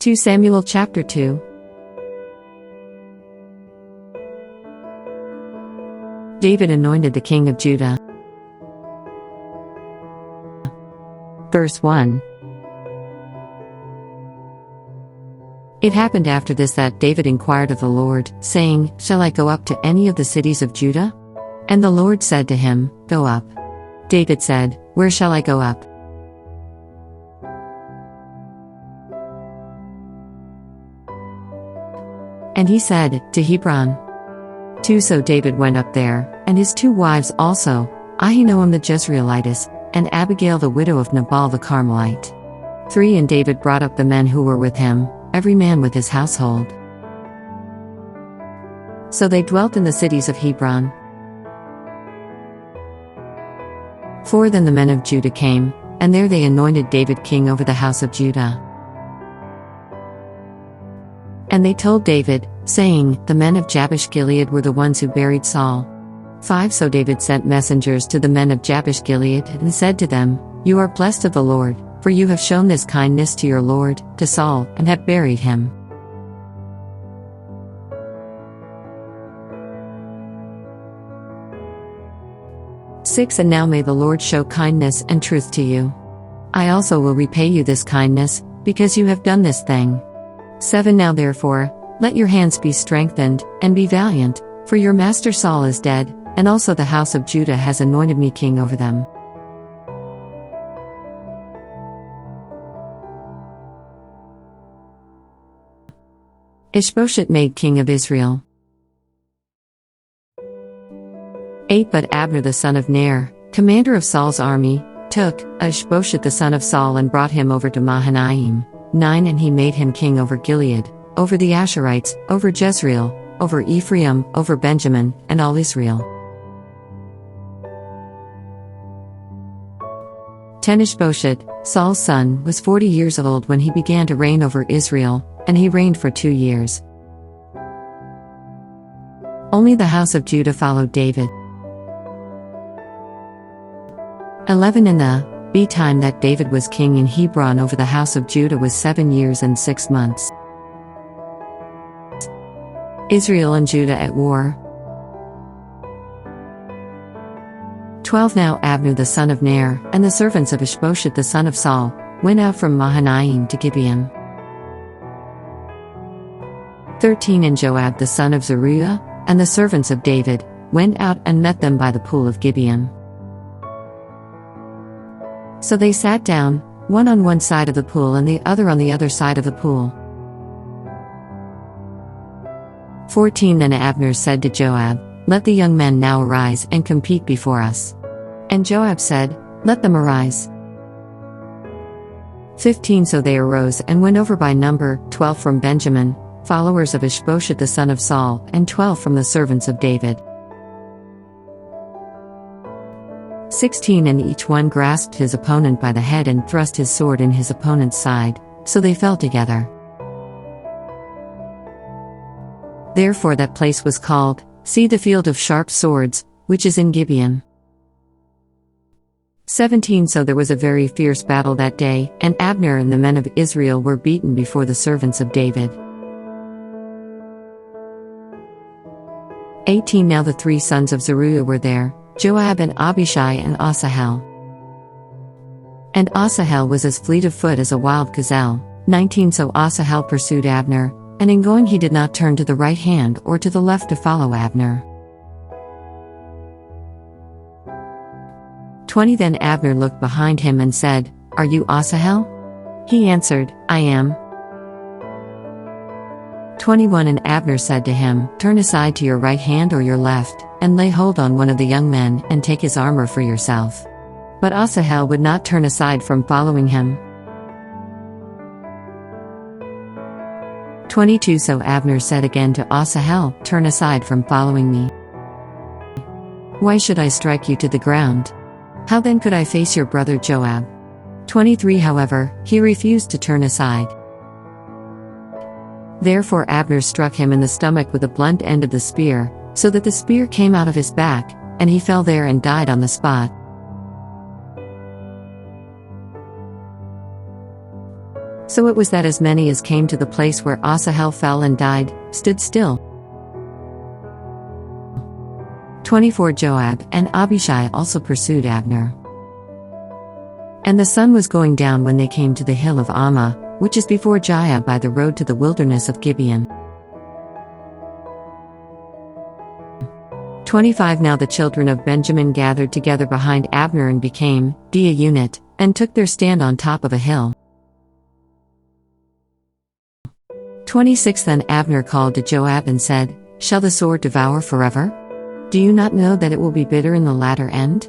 2 Samuel chapter 2. David anointed the king of Judah. Verse 1. It happened after this that David inquired of the Lord, saying, Shall I go up to any of the cities of Judah? And the Lord said to him, Go up. David said, Where shall I go up? And he said, To Hebron. 2 So David went up there, and his 2 wives also, Ahinoam the Jezreelitess, and Abigail the widow of Nabal the Carmelite. 3 And David brought up the men who were with him, every man with his household. So they dwelt in the cities of Hebron. 4 Then the men of Judah came, and there they anointed David king over the house of Judah. And they told David, saying, The men of Jabesh-Gilead were the ones who buried Saul. 5 So David sent messengers to the men of Jabesh-Gilead, and said to them, You are blessed of the Lord, for you have shown this kindness to your lord, to Saul, and have buried him. 6 And now may the Lord show kindness and truth to you. I also will repay you this kindness, because you have done this thing. 7 Now therefore, let your hands be strengthened, and be valiant, for your master Saul is dead, and also the house of Judah has anointed me king over them. Ishbosheth made king of Israel. 8 But Abner the son of Ner, commander of Saul's army, took Ishbosheth the son of Saul and brought him over to Mahanaim. 9 And he made him king over Gilead, over the Asherites, over Jezreel, over Ephraim, over Benjamin, and all Israel. 10 Ishbosheth, Saul's son, was 40 years old when he began to reign over Israel, and he reigned for 2 years. Only the house of Judah followed David. 11 In the time that David was king in Hebron over the house of Judah was 7 years and 6 months. Israel and Judah at war. 12 Now Abner the son of Ner, and the servants of Ishbosheth the son of Saul, went out from Mahanaim to Gibeon. 13 And Joab the son of Zeruiah, and the servants of David, went out and met them by the pool of Gibeon. So they sat down, one on one side of the pool and the other on the other side of the pool. 14 Then Abner said to Joab, Let the young men now arise and compete before us. And Joab said, Let them arise. 15 So they arose and went over by number, 12 from Benjamin, followers of Ishbosheth the son of Saul, and 12 from the servants of David. 16 And each one grasped his opponent by the head and thrust his sword in his opponent's side, so they fell together. Therefore that place was called, See the field of sharp swords, which is in Gibeon. 17 So there was a very fierce battle that day, and Abner and the men of Israel were beaten before the servants of David. 18 Now the 3 sons of Zeruiah were there, Joab and Abishai and Asahel. And Asahel was as fleet of foot as a wild gazelle. 19 So Asahel pursued Abner, and in going he did not turn to the right hand or to the left to follow Abner. 20 Then Abner looked behind him and said, Are you Asahel? He answered, I am. 21 And Abner said to him, Turn aside to your right hand or your left, and lay hold on one of the young men, and take his armor for yourself. But Asahel would not turn aside from following him. 22 So Abner said again to Asahel, Turn aside from following me. Why should I strike you to the ground? How then could I face your brother Joab? 23 However, he refused to turn aside. Therefore Abner struck him in the stomach with the blunt end of the spear, so that the spear came out of his back, and he fell there and died on the spot. So it was that as many as came to the place where Asahel fell and died, stood still. 24 Joab and Abishai also pursued Abner. And the sun was going down when they came to the hill of Ammah, which is before Giah by the road to the wilderness of Gibeon. 25 Now the children of Benjamin gathered together behind Abner and became a unit, and took their stand on top of a hill. 26 Then Abner called to Joab and said, Shall the sword devour forever? Do you not know that it will be bitter in the latter end?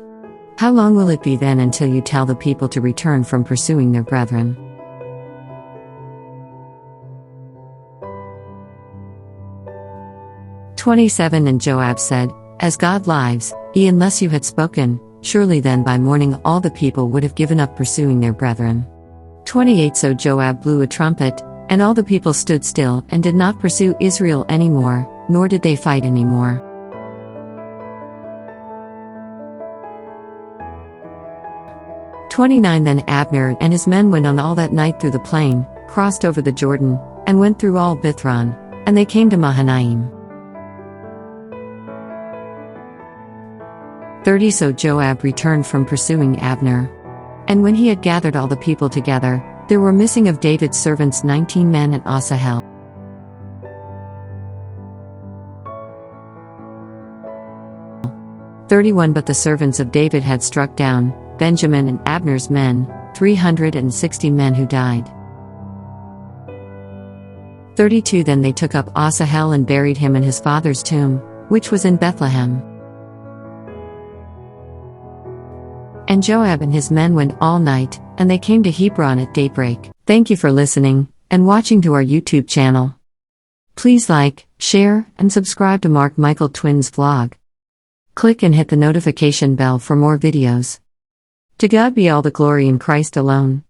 How long will it be then until you tell the people to return from pursuing their brethren? And Joab said, As God lives, unless you had spoken, surely then by morning all the people would have given up pursuing their brethren. 28 So Joab blew a trumpet, and all the people stood still and did not pursue Israel any more, nor did they fight any more. 29 Then Abner and his men went on all that night through the plain, crossed over the Jordan, and went through all Bithron, and they came to Mahanaim. 30 So Joab returned from pursuing Abner. And when he had gathered all the people together, there were missing of David's servants 19 men at Asahel. 31 But the servants of David had struck down Benjamin and Abner's men, 360 men who died. 32 Then they took up Asahel and buried him in his father's tomb, which was in Bethlehem. And Joab and his men went all night, and they came to Hebron at daybreak. Thank you for listening and watching to our YouTube channel. Please like, share, and subscribe to Mark Michael Twins vlog. Click and hit the notification bell for more videos. To God be all the glory in Christ alone.